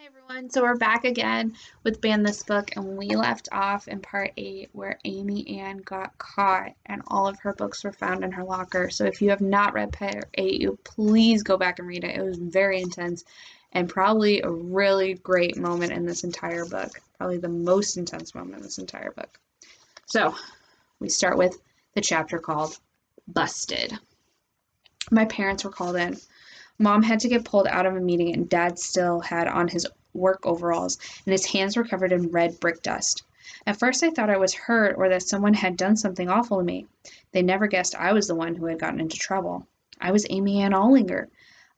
Everyone, so we're back again with Ban This Book, and we left off in part 8 where Amy Ann got caught and all of her books were found in her locker. So if you have not read part 8, you please go back and read it. It was very intense and probably a really great moment in this entire book. Probably the most intense moment in this entire book. So we start with the chapter called Busted. My parents were called in. Mom had to get pulled out of a meeting, and Dad still had on his work overalls, and his hands were covered in red brick dust. At first, I thought I was hurt or that someone had done something awful to me. They never guessed I was the one who had gotten into trouble. I was Amy Ann Allinger.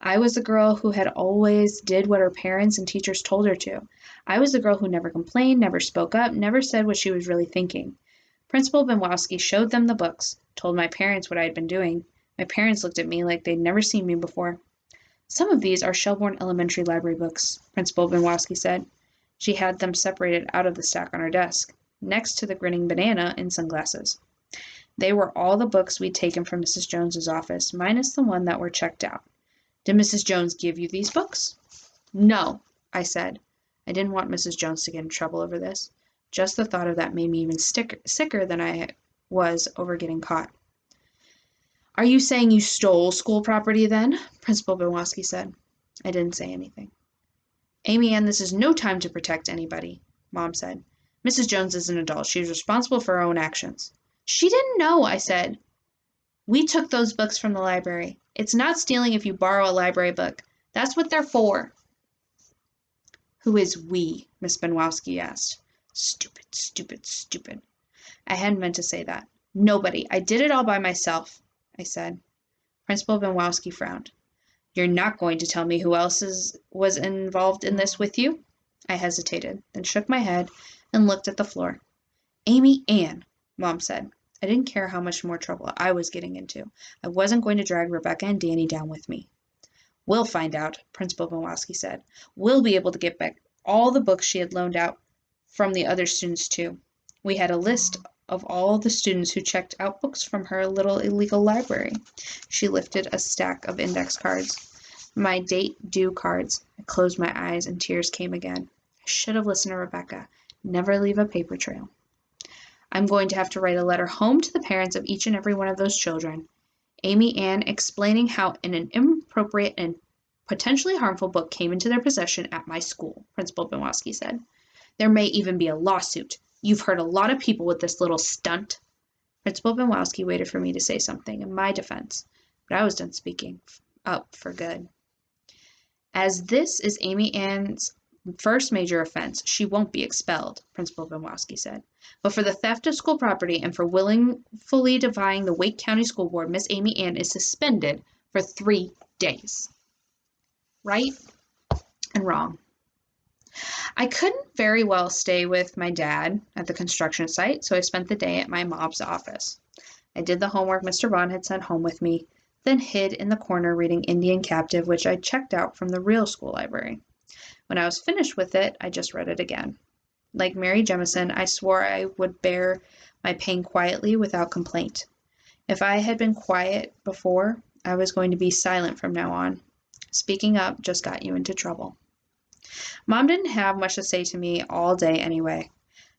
I was the girl who had always did what her parents and teachers told her to. I was the girl who never complained, never spoke up, never said what she was really thinking. Principal Benwowski showed them the books, told my parents what I had been doing. My parents looked at me like they'd never seen me before. Some of these are Shelbourne Elementary Library books, Principal Benwowski said. She had them separated out of the stack on her desk, next to the grinning banana in sunglasses. They were all the books we'd taken from Mrs. Jones's office, minus the one that were checked out. Did Mrs. Jones give you these books? No, I said. I didn't want Mrs. Jones to get in trouble over this. Just the thought of that made me even sicker than I was over getting caught. Are you saying you stole school property then? Principal Benwowski said. I didn't say anything. Amy Ann, this is no time to protect anybody, Mom said. Mrs. Jones is an adult. She's responsible for her own actions. She didn't know, I said. We took those books from the library. It's not stealing if you borrow a library book. That's what they're for. Who is we? Miss Benwowski asked. Stupid, stupid, stupid. I hadn't meant to say that. Nobody. I did it all by myself, I said. Principal Benwowski frowned. You're not going to tell me who else was involved in this with you? I hesitated, then shook my head and looked at the floor. Amy Ann, Mom said. I didn't care how much more trouble I was getting into. I wasn't going to drag Rebecca and Danny down with me. We'll find out, Principal Benwowski said. We'll be able to get back all the books she had loaned out from the other students, too. We had a list of all the students who checked out books from her little illegal library. She lifted a stack of index cards. My date due cards. I closed my eyes and tears came again. I should have listened to Rebecca. Never leave a paper trail. I'm going to have to write a letter home to the parents of each and every one of those children. Amy Ann explaining how an inappropriate and potentially harmful book came into their possession at my school, Principal Benwowski said. There may even be a lawsuit. You've hurt a lot of people with this little stunt. Principal Benwowski waited for me to say something in my defense, but I was done speaking up for good. As this is Amy Ann's first major offense, she won't be expelled, Principal Benwowski said. But for the theft of school property and for willfully defying the Wake County School Board, Miss Amy Ann is suspended for 3 days. Right and wrong. I couldn't very well stay with my dad at the construction site, so I spent the day at my mom's office. I did the homework Mr. Bond had sent home with me, then hid in the corner reading Indian Captive, which I checked out from the real school library. When I was finished with it, I just read it again. Like Mary Jemison, I swore I would bear my pain quietly without complaint. If I had been quiet before, I was going to be silent from now on. Speaking up just got you into trouble. Mom didn't have much to say to me all day anyway.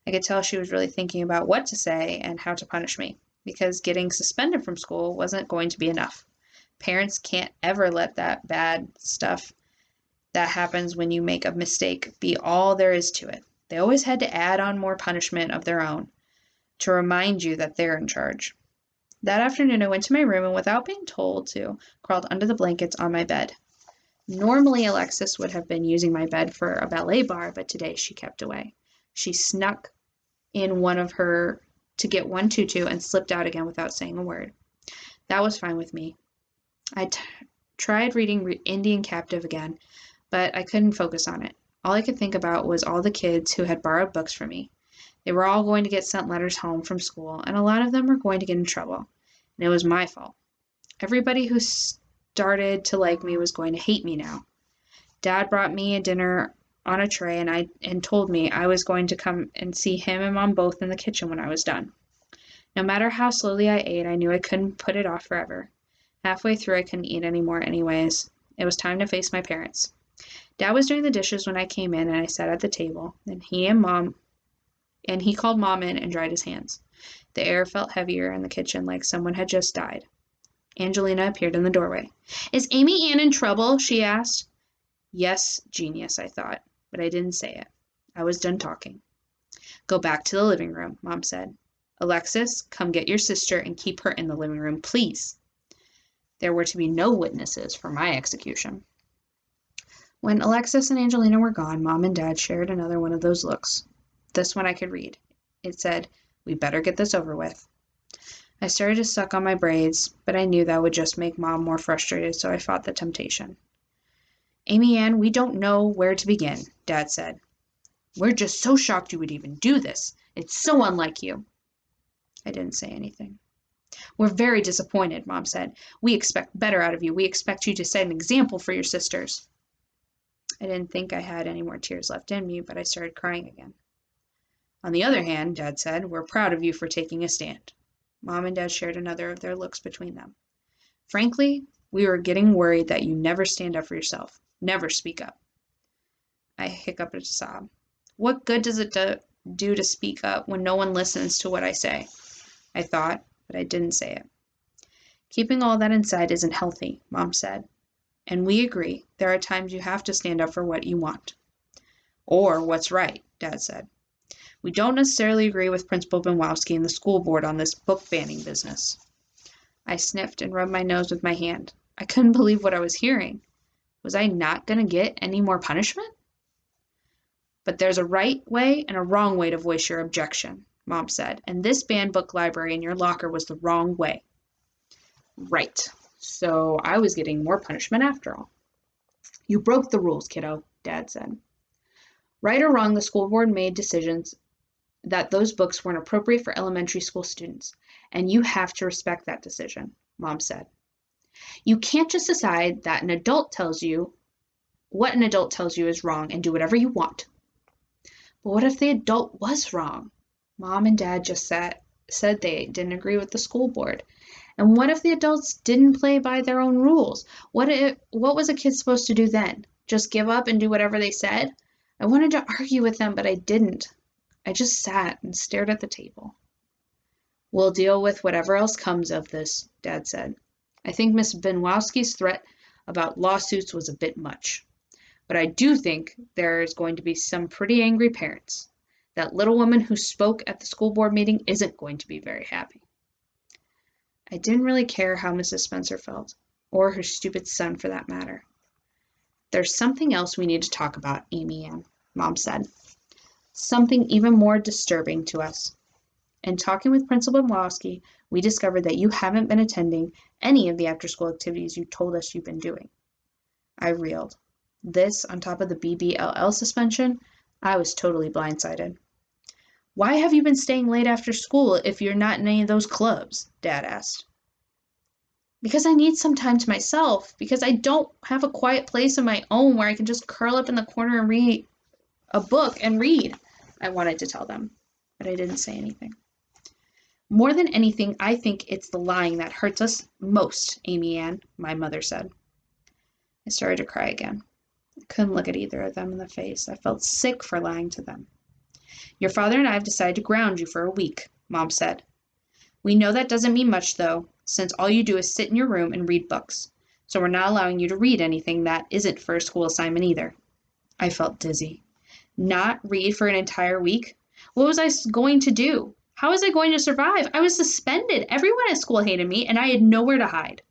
I could tell she was really thinking about what to say and how to punish me, because getting suspended from school wasn't going to be enough. Parents can't ever let that bad stuff that happens when you make a mistake be all there is to it. They always had to add on more punishment of their own to remind you that they're in charge. That afternoon, I went to my room and, without being told to, crawled under the blankets on my bed. Normally, Alexis would have been using my bed for a ballet bar, but today she kept away. She snuck in one of her to get one tutu and slipped out again without saying a word. That was fine with me. I tried reading Indian Captive again, but I couldn't focus on it. All I could think about was all the kids who had borrowed books from me. They were all going to get sent letters home from school, and a lot of them were going to get in trouble. And it was my fault. Everybody who started to like me was going to hate me now. Dad brought me a dinner on a tray and told me I was going to come and see him and Mom both in the kitchen when I was done. No matter how slowly I ate, I knew I couldn't put it off forever. Halfway through, I couldn't eat anymore anyways. It was time to face my parents. Dad was doing the dishes when I came in and I sat at the table, and he called Mom in and dried his hands. The air felt heavier in the kitchen like someone had just died. Angelina appeared in the doorway. "Is Amy Ann in trouble?" she asked. Yes, genius, I thought, but I didn't say it. I was done talking. "Go back to the living room," Mom said. "Alexis, come get your sister and keep her in the living room, please." There were to be no witnesses for my execution. When Alexis and Angelina were gone, Mom and Dad shared another one of those looks. This one I could read. It said, "We better get this over with." I started to suck on my braids, but I knew that would just make Mom more frustrated, so I fought the temptation. "Amy Ann, we don't know where to begin," Dad said. "We're just so shocked you would even do this. It's so unlike you." I didn't say anything. "We're very disappointed," Mom said. "We expect better out of you. We expect you to set an example for your sisters." I didn't think I had any more tears left in me, but I started crying again. "On the other hand," Dad said, "we're proud of you for taking a stand." Mom and Dad shared another of their looks between them. "Frankly, we were getting worried that you never stand up for yourself, never speak up." I hiccuped a sob. What good does it do to speak up when no one listens to what I say? I thought, but I didn't say it. "Keeping all that inside isn't healthy," Mom said. "And we agree, there are times you have to stand up for what you want." "Or what's right," Dad said. "We don't necessarily agree with Principal Benwowski and the school board on this book banning business." I sniffed and rubbed my nose with my hand. I couldn't believe what I was hearing. Was I not going to get any more punishment? "But there's a right way and a wrong way to voice your objection," Mom said, "and this banned book library in your locker was the wrong way." Right. So I was getting more punishment after all. "You broke the rules, kiddo," Dad said. Right or wrong, the school board made decisions that those books weren't appropriate for elementary school students, and you have to respect that decision, Mom said. "You can't just decide that an adult tells you what an adult tells you is wrong and do whatever you want." But what if the adult was wrong? Mom and Dad just said they didn't agree with the school board. And what if the adults didn't play by their own rules? What was a kid supposed to do then? Just give up and do whatever they said? I wanted to argue with them, but I didn't. I just sat and stared at the table. "We'll deal with whatever else comes of this," Dad said. "I think Miss Benwowski's threat about lawsuits was a bit much. But I do think there's going to be some pretty angry parents. That little woman who spoke at the school board meeting isn't going to be very happy." I didn't really care how Mrs. Spencer felt, or her stupid son for that matter. "There's something else we need to talk about, Amy Ann," Mom said. "Something even more disturbing to us. In talking with Principal Benwowski, we discovered that you haven't been attending any of the after-school activities you told us you've been doing." I reeled. This, on top of the BBLL suspension, I was totally blindsided. "Why have you been staying late after school if you're not in any of those clubs?" Dad asked. "Because I need some time to myself, because I don't have a quiet place of my own where I can just curl up in the corner and read a book and read," I wanted to tell them, but I didn't say anything. "More than anything, I think it's the lying that hurts us most, Amy Ann," my mother said. I started to cry again. I couldn't look at either of them in the face. I felt sick for lying to them. "Your father and I have decided to ground you for a week," Mom said. "We know that doesn't mean much, though, since all you do is sit in your room and read books. So we're not allowing you to read anything that isn't for a school assignment either." I felt dizzy. Not read for an entire week? What was I going to do? How was I going to survive? I was suspended. Everyone at school hated me, and I had nowhere to hide.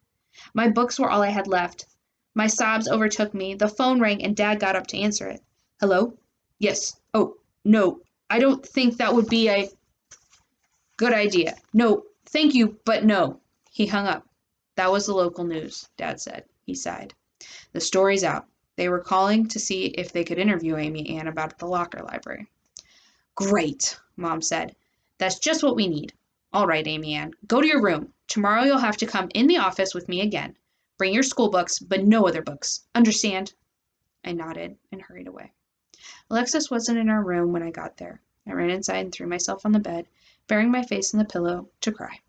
My books were all I had left. My sobs overtook me. The phone rang, and Dad got up to answer it. "Hello? Yes. Oh, no. I don't think that would be a good idea. No, thank you, but no." He hung up. "That was the local news," Dad said. He sighed. "The story's out. They were calling to see if they could interview Amy Ann about the locker library." "Great," Mom said. "That's just what we need. All right, Amy Ann, go to your room. Tomorrow you'll have to come in the office with me again. Bring your school books, but no other books. Understand?" I nodded and hurried away. Alexis wasn't in our room when I got there. I ran inside and threw myself on the bed, burying my face in the pillow to cry.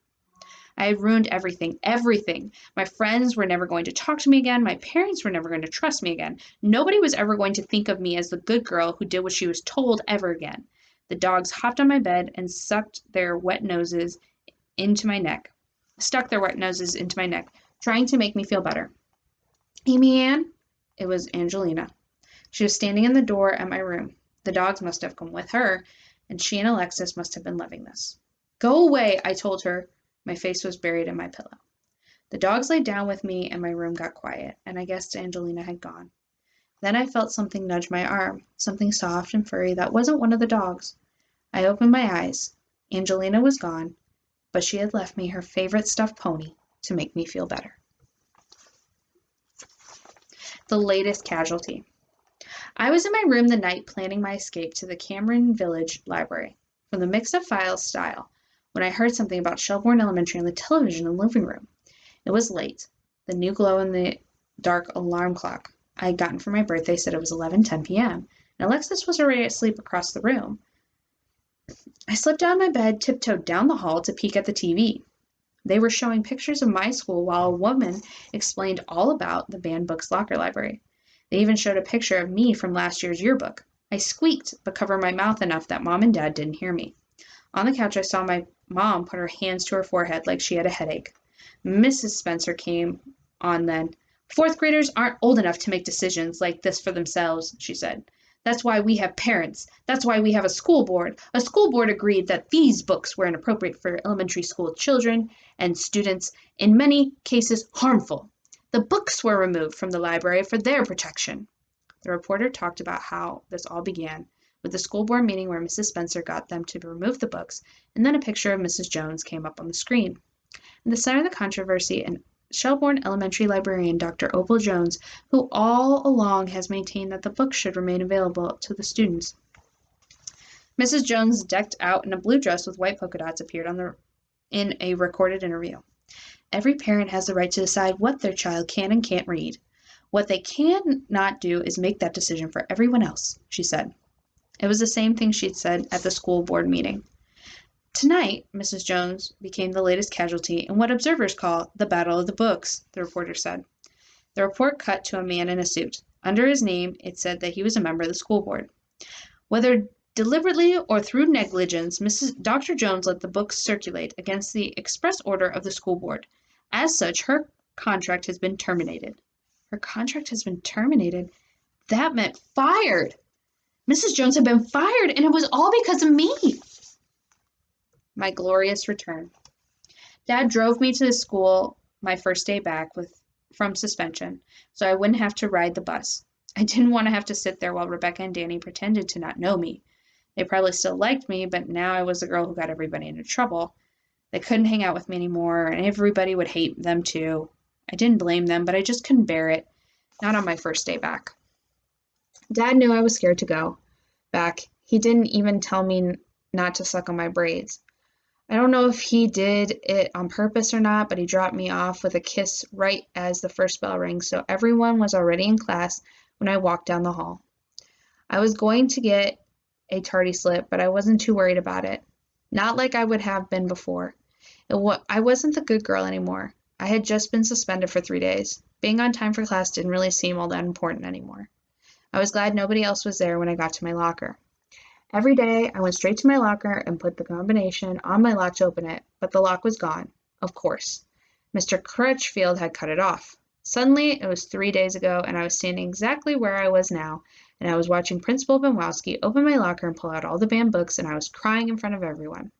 I had ruined everything, everything. My friends were never going to talk to me again. My parents were never going to trust me again. Nobody was ever going to think of me as the good girl who did what she was told ever again. The dogs hopped on my bed and stuck their wet noses into my neck, trying to make me feel better. Amy Ann? It was Angelina. She was standing in the door at my room. The dogs must have come with her, and she and Alexis must have been loving this. Go away, I told her. My face was buried in my pillow. The dogs lay down with me, and my room got quiet, and I guessed Angelina had gone. Then I felt something nudge my arm, something soft and furry that wasn't one of the dogs. I opened my eyes. Angelina was gone, but she had left me her favorite stuffed pony to make me feel better. The latest casualty. I was in my room the night planning my escape to the Cameron Village Library from the mixed-up files style when I heard something about Shelbourne Elementary on the television in the living room. It was late. The new glow-in-the-dark alarm clock I had gotten for my birthday said it was 11:10 p.m., and Alexis was already asleep across the room. I slipped out of my bed, tiptoed down the hall to peek at the TV. They were showing pictures of my school while a woman explained all about the banned books locker library. They even showed a picture of me from last year's yearbook. I squeaked, but covered my mouth enough that Mom and Dad didn't hear me. On the couch, I saw my mom put her hands to her forehead like she had a headache. Mrs. Spencer came on then. Fourth graders aren't old enough to make decisions like this for themselves, she said. That's why we have parents. That's why we have a school board. A school board agreed that these books were inappropriate for elementary school children and students, in many cases harmful. The books were removed from the library for their protection. The reporter talked about how this all began, with the school board meeting where Mrs. Spencer got them to remove the books, and then a picture of Mrs. Jones came up on the screen. In the center of the controversy, an Shelbourne Elementary librarian, Dr. Opal Jones, who all along has maintained that the books should remain available to the students. Mrs. Jones, decked out in a blue dress with white polka dots, appeared in a recorded interview. Every parent has the right to decide what their child can and can't read. What they cannot do is make that decision for everyone else, she said. It was the same thing she'd said at the school board meeting. Tonight, Mrs. Jones became the latest casualty in what observers call the Battle of the Books, the reporter said. The report cut to a man in a suit. Under his name, it said that he was a member of the school board. Whether deliberately or through negligence, Dr. Jones let the books circulate against the express order of the school board. As such, her contract has been terminated. Her contract has been terminated? That meant fired. Mrs. Jones had been fired, and it was all because of me. My glorious return. Dad drove me to the school my first day back from suspension, so I wouldn't have to ride the bus. I didn't want to have to sit there while Rebecca and Danny pretended to not know me. They probably still liked me, but now I was the girl who got everybody into trouble. They couldn't hang out with me anymore, and everybody would hate them too. I didn't blame them, but I just couldn't bear it. Not on my first day back. Dad knew I was scared to go back. He didn't even tell me not to suck on my braids. I don't know if he did it on purpose or not, but he dropped me off with a kiss right as the first bell rang, so everyone was already in class when I walked down the hall. I was going to get a tardy slip, but I wasn't too worried about it. Not like I would have been before. I wasn't the good girl anymore. I had just been suspended for 3 days. Being on time for class didn't really seem all that important anymore. I was glad nobody else was there when I got to my locker. Every day, I went straight to my locker and put the combination on my lock to open it, but the lock was gone, of course. Mr. Crutchfield had cut it off. Suddenly, it was 3 days ago, and I was standing exactly where I was now, and I was watching Principal Benwowski open my locker and pull out all the banned books, and I was crying in front of everyone.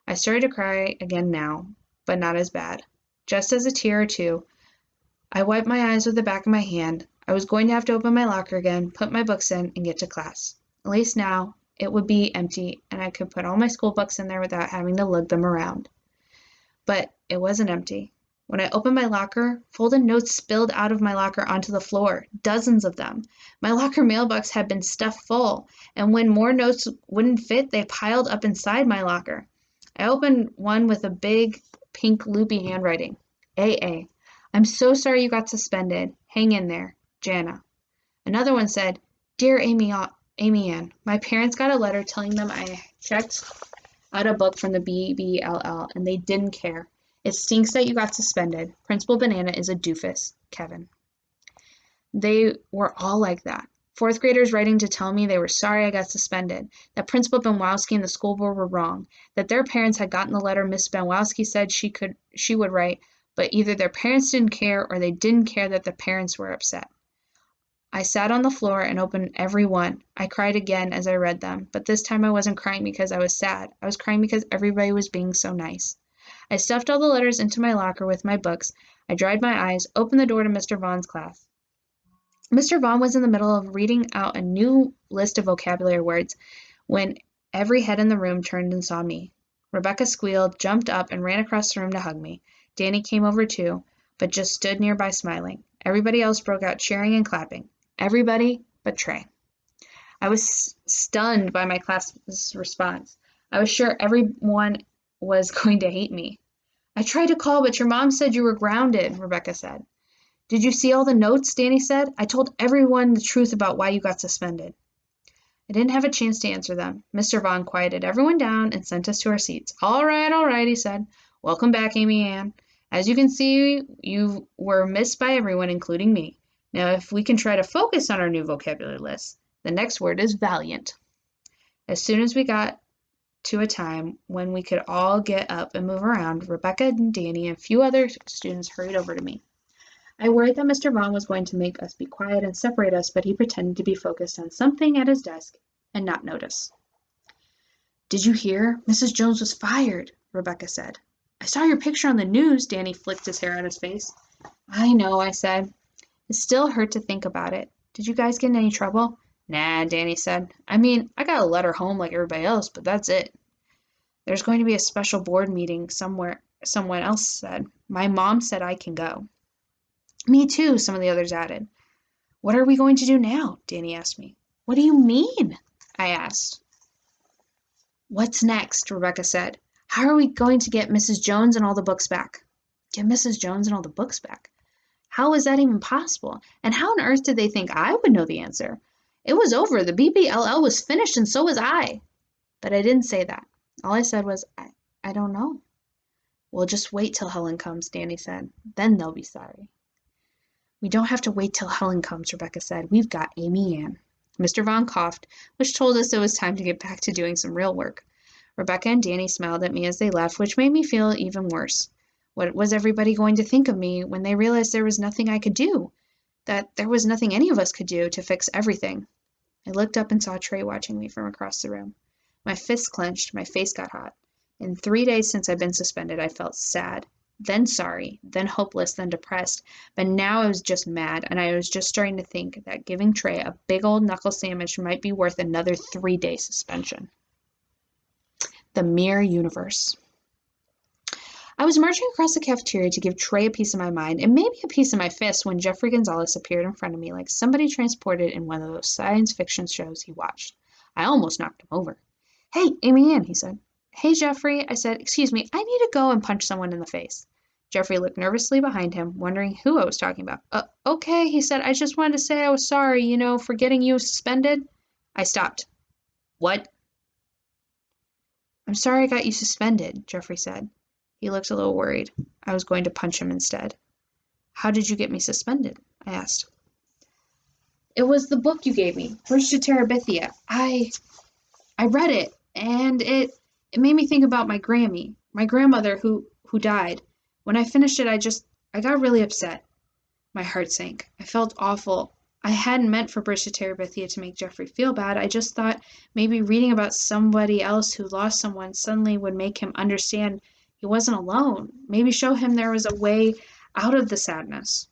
I started to cry again now, but not as bad. Just as a tear or two, I wiped my eyes with the back of my hand. I was going to have to open my locker again, put my books in, and get to class. At least now, it would be empty, and I could put all my school books in there without having to lug them around. But it wasn't empty. When I opened my locker, folded notes spilled out of my locker onto the floor, dozens of them. My locker mailbox had been stuffed full, and when more notes wouldn't fit, they piled up inside my locker. I opened one with a big, pink, loopy handwriting. AA. I'm so sorry you got suspended. Hang in there. Jana. Another one said, Dear Amy Ann, my parents got a letter telling them I checked out a book from the BBLL, and they didn't care. It stinks that you got suspended. Principal Banana is a doofus. Kevin. They were all like that. Fourth graders writing to tell me they were sorry I got suspended, that Principal Benwowski and the school board were wrong, that their parents had gotten the letter Miss Benwowski said she would write, but either their parents didn't care or they didn't care that the parents were upset. I sat on the floor and opened every one. I cried again as I read them, but this time I wasn't crying because I was sad. I was crying because everybody was being so nice. I stuffed all the letters into my locker with my books. I dried my eyes, opened the door to Mr. Vaughn's class. Mr. Vaughn was in the middle of reading out a new list of vocabulary words when every head in the room turned and saw me. Rebecca squealed, jumped up, and ran across the room to hug me. Danny came over too, but just stood nearby smiling. Everybody else broke out cheering and clapping. Everybody but Trey. I was stunned by my class's response. I was sure everyone was going to hate me. I tried to call, but your mom said you were grounded, Rebecca said. Did you see all the notes? Danny said. I told everyone the truth about why you got suspended. I didn't have a chance to answer them. Mr. Vaughn quieted everyone down and sent us to our seats. All right, he said. Welcome back, Amy Ann. As you can see, you were missed by everyone, including me. Now, if we can try to focus on our new vocabulary list, the next word is valiant. As soon as we got to a time when we could all get up and move around, Rebecca and Danny and a few other students hurried over to me. I worried that Mr. Vaughn was going to make us be quiet and separate us, but he pretended to be focused on something at his desk and not notice. Did you hear? Mrs. Jones was fired, Rebecca said. I saw your picture on the news. Danny flicked his hair at his face. I know, I said. It still hurt to think about it. Did you guys get in any trouble? Nah, Danny said. I mean, I got a letter home like everybody else, but that's it. There's going to be a special board meeting somewhere, someone else said. My mom said I can go. Me too, some of the others added. What are we going to do now? Danny asked me. What do you mean? I asked. What's next? Rebecca said. How are we going to get Mrs. Jones and all the books back? Get Mrs. Jones and all the books back? How is that even possible? And how on earth did they think I would know the answer? It was over. The BBLL was finished and so was I. But I didn't say that. All I said was, I don't know. We'll just wait till Helen comes, Danny said. Then they'll be sorry. We don't have to wait till Helen comes, Rebecca said. We've got Amy Ann. Mr. Vaughn coughed, which told us it was time to get back to doing some real work. Rebecca and Danny smiled at me as they left, which made me feel even worse. What was everybody going to think of me when they realized there was nothing I could do? That there was nothing any of us could do to fix everything? I looked up and saw Trey watching me from across the room. My fists clenched, my face got hot. In 3 days since I'd been suspended, I felt sad. Then sorry, then hopeless, then depressed, but now I was just mad, and I was just starting to think that giving Trey a big old knuckle sandwich might be worth another 3-day suspension. The Mirror Universe. I was marching across the cafeteria to give Trey a piece of my mind, and maybe a piece of my fist, when Jeffrey Gonzalez appeared in front of me like somebody transported in one of those science fiction shows he watched. I almost knocked him over. Hey, Amy Ann, he said. Hey, Jeffrey, I said. Excuse me, I need to go and punch someone in the face. Jeffrey looked nervously behind him, wondering who I was talking about. Okay, he said. I just wanted to say I was sorry, for getting you suspended. I stopped. What? I'm sorry I got you suspended, Jeffrey said. He looked a little worried. I was going to punch him instead. How did you get me suspended? I asked. It was the book you gave me, Bridge to Terabithia. I read it, and it made me think about my grandmother who died. When I finished it, I got really upset. My heart sank. I felt awful. I hadn't meant for Bridge to Terabithia to make Jeffrey feel bad. I just thought maybe reading about somebody else who lost someone suddenly would make him understand he wasn't alone. Maybe show him there was a way out of the sadness.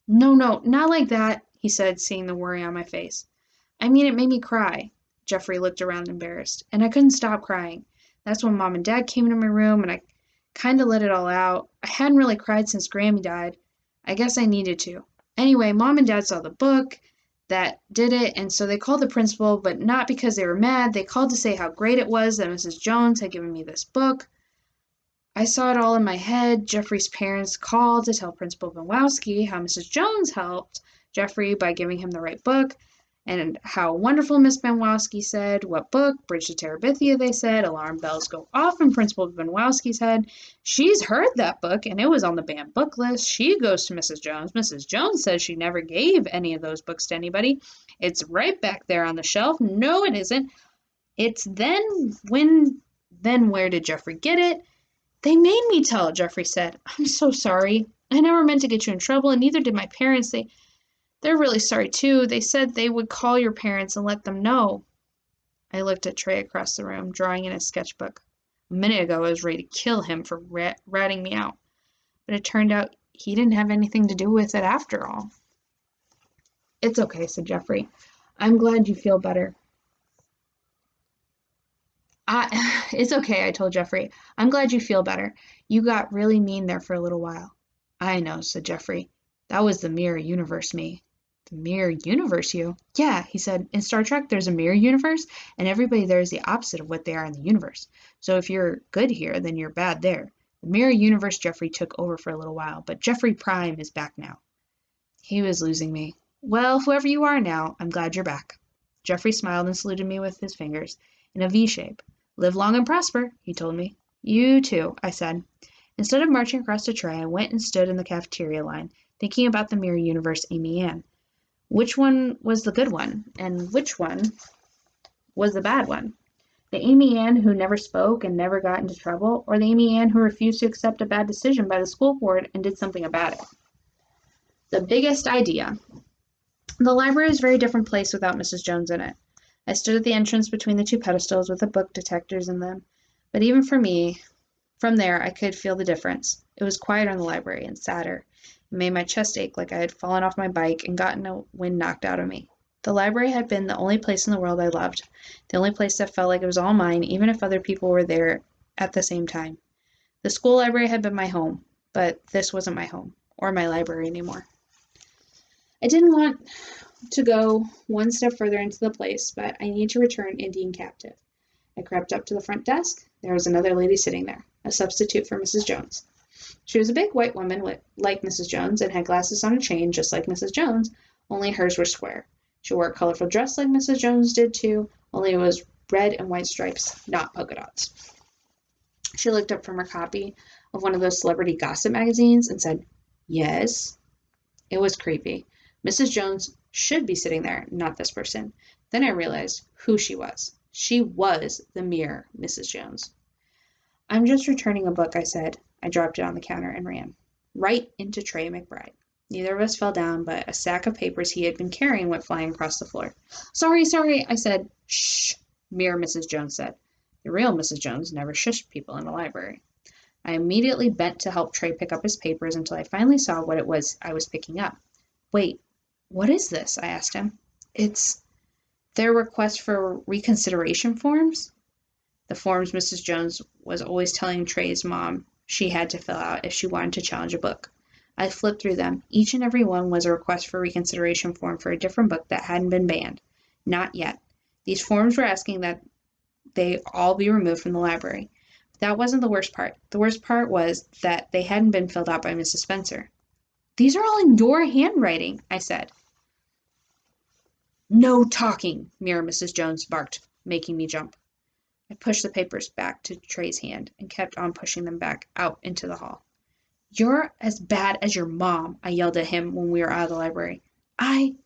No, not like that, he said, seeing the worry on my face. I mean, it made me cry. Jeffrey looked around embarrassed, and I couldn't stop crying. That's when Mom and Dad came into my room, and I kind of let it all out. I hadn't really cried since Grammy died. I guess I needed to. Anyway, Mom and Dad saw the book that did it, and so they called the principal, but not because they were mad. They called to say how great it was that Mrs. Jones had given me this book. I saw it all in my head. Jeffrey's parents called to tell Principal Benwowski how Mrs. Jones helped Jeffrey by giving him the right book, and how wonderful Miss Benwowski said, what book, Bridge to Terabithia, they said, alarm bells go off in Principal Benwowski's head. She's heard that book, and it was on the banned book list. She goes to Mrs. Jones. Mrs. Jones says she never gave any of those books to anybody. It's right back there on the shelf. No, it isn't. It's then where did Jeffrey get it? They made me tell it, Jeffrey said. I'm so sorry. I never meant to get you in trouble, and neither did my parents. They're really sorry, too. They said they would call your parents and let them know. I looked at Trey across the room, drawing in his sketchbook. A minute ago, I was ready to kill him for ratting me out. But it turned out he didn't have anything to do with it after all. It's okay, said Jeffrey. I'm glad you feel better. It's okay, I told Jeffrey. I'm glad you feel better. You got really mean there for a little while. I know, said Jeffrey. That was the mirror universe me. The mirror universe you? Yeah, he said. In Star Trek, there's a mirror universe, and everybody there is the opposite of what they are in the universe. So if you're good here, then you're bad there. The mirror universe Jeffrey took over for a little while, but Jeffrey Prime is back now. He was losing me. Well, whoever you are now, I'm glad you're back. Jeffrey smiled and saluted me with his fingers in a V shape. Live long and prosper, he told me. You too, I said. Instead of marching across to Trey, I went and stood in the cafeteria line, thinking about the mirror universe Amy Ann. Which one was the good one, and which one was the bad one? The Amy Ann who never spoke and never got into trouble, or the Amy Ann who refused to accept a bad decision by the school board and did something about it? The biggest idea. The library is a very different place without Mrs. Jones in it. I stood at the entrance between the two pedestals with the book detectors in them, but even for me, from there I could feel the difference. It was quieter in the library and sadder. It made my chest ache like I had fallen off my bike and gotten a wind knocked out of me. The library had been the only place in the world I loved, the only place that felt like it was all mine, even if other people were there at the same time. The school library had been my home, but this wasn't my home, or my library anymore. I didn't want to go one step further into the place, but I needed to return Indian captive. I crept up to the front desk. There was another lady sitting there, a substitute for Mrs. Jones. She was a big white woman like Mrs. Jones and had glasses on a chain just like Mrs. Jones, only hers were square. She wore a colorful dress like Mrs. Jones did too, only it was red and white stripes, not polka dots. She looked up from her copy of one of those celebrity gossip magazines and said, "Yes." It was creepy. Mrs. Jones should be sitting there, not this person. Then I realized who she was. She was the mere Mrs. Jones. I'm just returning a book, I said. I dropped it on the counter and ran. Right into Trey McBride. Neither of us fell down, but a sack of papers he had been carrying went flying across the floor. Sorry, I said. Shh, mere Mrs. Jones said. The real Mrs. Jones never shushed people in the library. I immediately bent to help Trey pick up his papers until I finally saw what it was I was picking up. Wait, what is this? I asked him. It's their request for reconsideration forms? The forms Mrs. Jones was always telling Trey's mom she had to fill out if she wanted to challenge a book. I flipped through them. Each and every one was a request for reconsideration form for a different book that hadn't been banned. Not yet. These forms were asking that they all be removed from the library. But that wasn't the worst part. The worst part was that they hadn't been filled out by Mrs. Spencer. These are all in your handwriting, I said. No talking, mere Mrs. Jones barked, making me jump. I pushed the papers back to Trey's hand and kept on pushing them back out into the hall. You're as bad as your mom, I yelled at him when we were out of the library.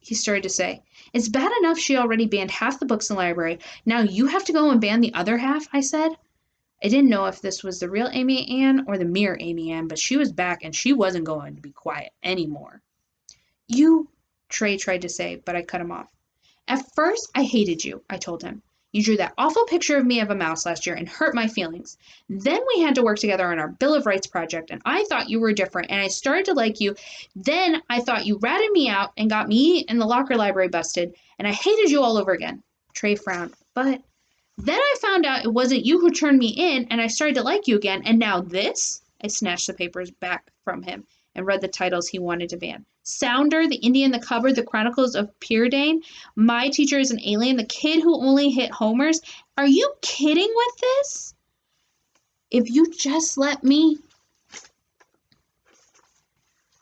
He started to say. It's bad enough she already banned half the books in the library. Now you have to go and ban the other half, I said. I didn't know if this was the real Amy Ann or the mere Amy Ann, but she was back and she wasn't going to be quiet anymore. Trey tried to say, but I cut him off. At first, I hated you, I told him. You drew that awful picture of me of a mouse last year and hurt my feelings. Then we had to work together on our Bill of Rights project, and I thought you were different, and I started to like you. Then I thought you ratted me out and got me and the locker library busted, and I hated you all over again. Trey frowned. But then I found out it wasn't you who turned me in, and I started to like you again, and now this? I snatched the papers back from him and read the titles he wanted to ban. Sounder, The Indian in the Cupboard, The Chronicles of Peerdane, My Teacher is an Alien, The Kid Who Only Hit Homers. Are you kidding with this? If you just let me...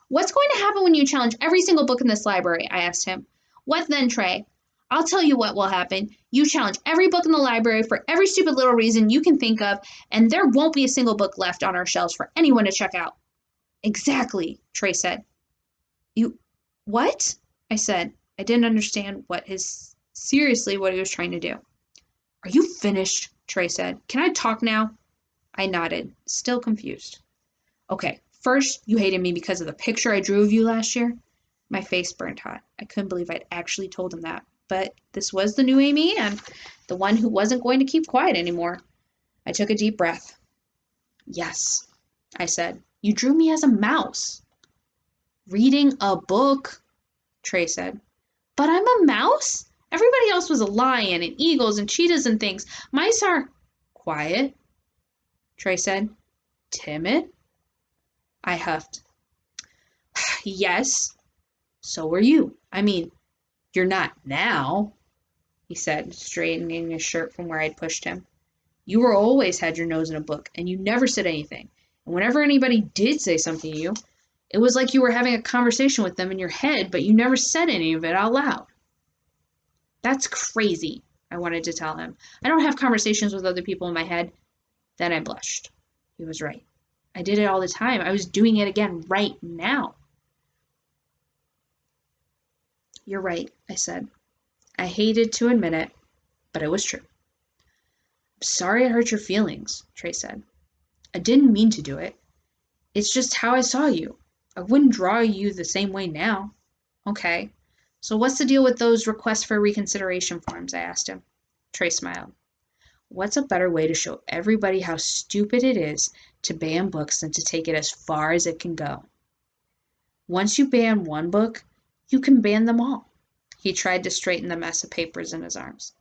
What's going to happen when you challenge every single book in this library? I asked him. What then, Trey? I'll tell you what will happen. You challenge every book in the library for every stupid little reason you can think of, and there won't be a single book left on our shelves for anyone to check out. Exactly, Trey said. You, what? I said. I didn't understand seriously what he was trying to do. Are you finished? Trey said. Can I talk now? I nodded, still confused. Okay, first, you hated me because of the picture I drew of you last year. My face burned hot. I couldn't believe I'd actually told him that. But this was the new Amy Ann, the one who wasn't going to keep quiet anymore. I took a deep breath. Yes, I said. You drew me as a mouse. Reading a book, Trey said. But I'm a mouse? Everybody else was a lion and eagles and cheetahs and things. Mice are quiet, Trey said. Timid? I huffed. Yes, so were you. I mean, you're not now, he said, straightening his shirt from where I'd pushed him. You were always had your nose in a book, and you never said anything. And whenever anybody did say something to you, it was like you were having a conversation with them in your head, but you never said any of it out loud. That's crazy, I wanted to tell him. I don't have conversations with other people in my head. Then I blushed. He was right. I did it all the time. I was doing it again right now. You're right, I said. I hated to admit it, but it was true. I'm sorry I hurt your feelings, Trey said. I didn't mean to do it. It's just how I saw you. I wouldn't draw you the same way now. Okay. So what's the deal with those requests for reconsideration forms? I asked him. Trey smiled. What's a better way to show everybody how stupid it is to ban books than to take it as far as it can go? Once you ban one book, you can ban them all. He tried to straighten the mess of papers in his arms.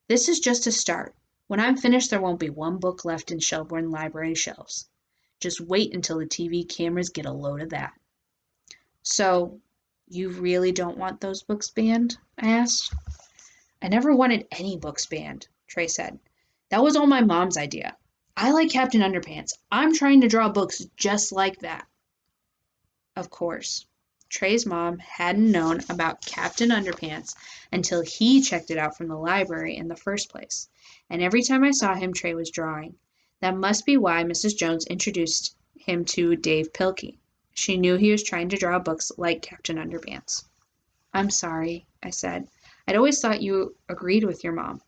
This is just a start. When I'm finished, there won't be one book left in Shelbourne Library shelves. Just wait until the TV cameras get a load of that. So, you really don't want those books banned? I asked. I never wanted any books banned, Trey said. That was all my mom's idea. I like Captain Underpants. I'm trying to draw books just like that. Of course, Trey's mom hadn't known about Captain Underpants until he checked it out from the library in the first place. And every time I saw him, Trey was drawing. That must be why Mrs. Jones introduced him to Dave Pilkey. She knew he was trying to draw books like Captain Underpants. I'm sorry, I said. I'd always thought you agreed with your mom.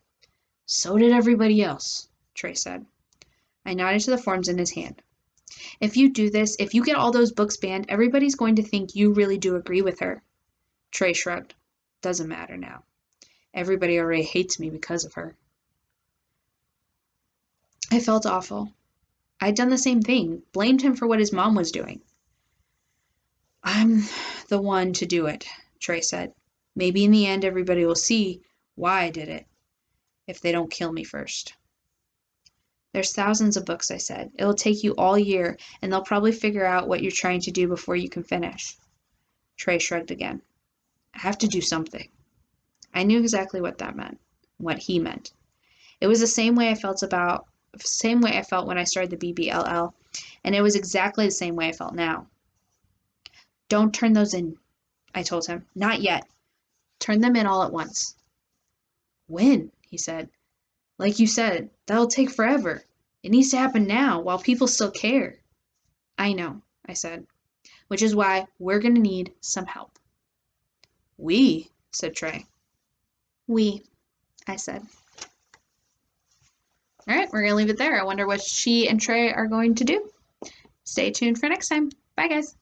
So did everybody else, Trey said. I nodded to the forms in his hand. If you do this, if you get all those books banned, everybody's going to think you really do agree with her. Trey shrugged. Doesn't matter now. Everybody already hates me because of her. I felt awful. I'd done the same thing, blamed him for what his mom was doing. I'm the one to do it, Trey said. Maybe in the end everybody will see why I did it, if they don't kill me first. There's thousands of books, I said. It'll take you all year, and they'll probably figure out what you're trying to do before you can finish. Trey shrugged again. I have to do something. I knew exactly what that meant, what he meant. It was the same way I felt when I started the BBLL, and it was exactly the same way I felt now. Don't turn those in, I told him. Not yet. Turn them in all at once. When? He said. Like you said, that'll take forever. It needs to happen now, while people still care. I know, I said, which is why we're going to need some help. We, said Trey. We, I said. All right, we're going to leave it there. I wonder what she and Trey are going to do. Stay tuned for next time. Bye, guys.